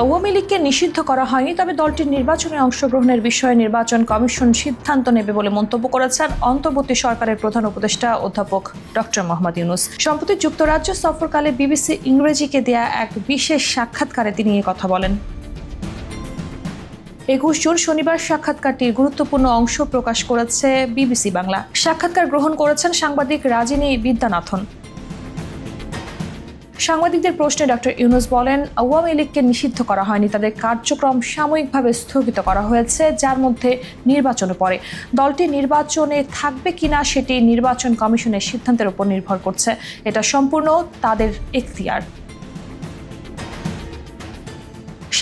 আওয়ামী লীগকে নিষিদ্ধ করা হয়নি, তবে দলটির নির্বাচনে অংশগ্রহণের বিষয়ে নির্বাচন কমিশন সিদ্ধান্ত নেবে বলে মন্তব্য করেছেন অন্তর্বর্তী সরকারের প্রধান উপদেষ্টা অধ্যাপক ডক্টর মোহাম্মদ ইউনূস। সম্প্রতি যুক্তরাজ্য সফরকালে বিবিসি ইংরেজিকে দেয়া এক বিশেষ সাক্ষাৎকারে তিনি এ কথা বলেন। 21 জুন শনিবার সাক্ষাৎকারটির গুরুত্বপূর্ণ অংশ প্রকাশ করেছে বিবিসি বাংলা। সাক্ষাৎকার গ্রহণ করেছেন সাংবাদিক রাজিনী বিদ্যানাথন। সাংবাদিকদের প্রশ্নে ডক্টর ইউনূস বলেন, আওয়ামী লীগকে নিষিদ্ধ করা হয়নি, তাদের কার্যক্রম সাময়িকভাবে স্থগিত করা হয়েছে, যার মধ্যে নির্বাচনে পড়ে। দলটি নির্বাচনে থাকবে কিনা সেটি নির্বাচন কমিশনের সিদ্ধান্তের উপর নির্ভর করছে। এটা সম্পূর্ণ তাদের এখতিয়ার।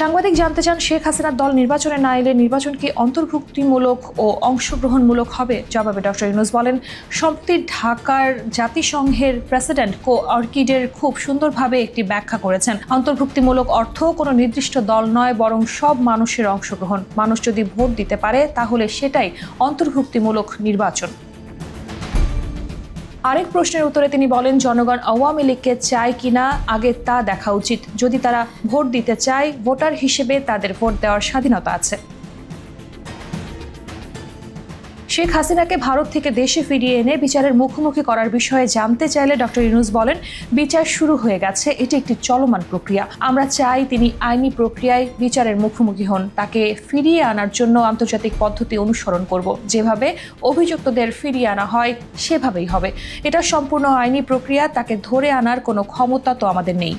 সাংবাদিক জানতে চান, শেখ হাসিনার দল নির্বাচনে না এলে নির্বাচন কি অন্তর্ভুক্তিমূলক ও অংশগ্রহণমূলক হবে? জবাবে ডক্টর ইউনূস বলেন, সম্প্রতি ঢাকার জাতিসংঘের প্রেসিডেন্ট কো অর্কিডের খুব সুন্দরভাবে একটি ব্যাখ্যা করেছেন। অন্তর্ভুক্তিমূলক অর্থ কোনো নির্দিষ্ট দল নয়, বরং সব মানুষের অংশগ্রহণ। মানুষ যদি ভোট দিতে পারে তাহলে সেটাই অন্তর্ভুক্তিমূলক নির্বাচন। আরেক প্রশ্নের উত্তরে তিনি বলেন, জনগণ আওয়ামী লীগকে চায় কিনা আগে তা দেখা উচিত। যদি তারা ভোট দিতে চায়, ভোটার হিসেবে তাদের ভোট দেওয়ার স্বাধীনতা আছে। শেখ হাসিনাকে ভারত থেকে দেশে ফিরিয়ে এনে বিচারের মুখোমুখি করার বিষয়ে জানতে চাইলে ডক্টর ইউনূস বলেন, বিচার শুরু হয়ে গেছে, এটি একটি চলমান প্রক্রিয়া। আমরা চাই তিনি আইনি প্রক্রিয়ায় বিচারের মুখোমুখি হন। তাকে ফিরিয়ে আনার জন্য আন্তর্জাতিক পদ্ধতি অনুসরণ করব। যেভাবে অভিযুক্তদের ফিরিয়ে আনা হয় সেভাবেই হবে। এটা সম্পূর্ণ আইনি প্রক্রিয়া, তাকে ধরে আনার কোনো ক্ষমতা তো আমাদের নেই।